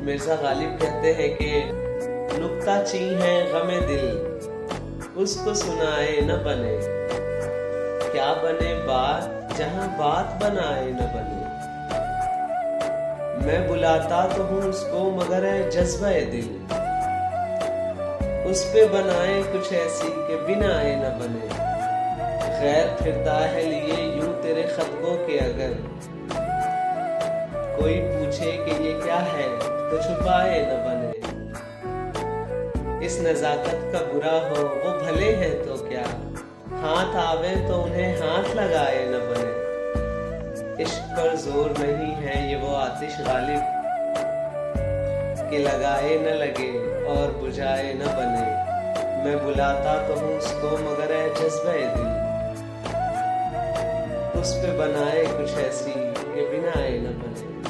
मिर्जा गालिब कहते हैं कि नुक्ता ची है गमे दिल, उसको सुनाए न बने। क्या बने बात जहां बात बनाए न बने। मैं बुलाता तो हूँ उसको मगर है जज्बा दिल, उस पे बनाए कुछ ऐसी के बिना आए न बने। खैर फिरता है लिए यूं तेरे खतों के, अगर कोई पूछे कि ये क्या है तो छुपाए न बने। इस नजाकत का बुरा हो वो भले हैं तो क्या, हाथ आवे तो उन्हें हाथ लगाए न बने। इश्क पर जोर नहीं है ये वो आतिश गालिब, कि लगाए न लगे और बुझाए न बने। मैं बुलाता तो हूँ उसको मगर है जज्बा दिल, उस पे बनाए कुछ ऐसी कि बिना आए न बने।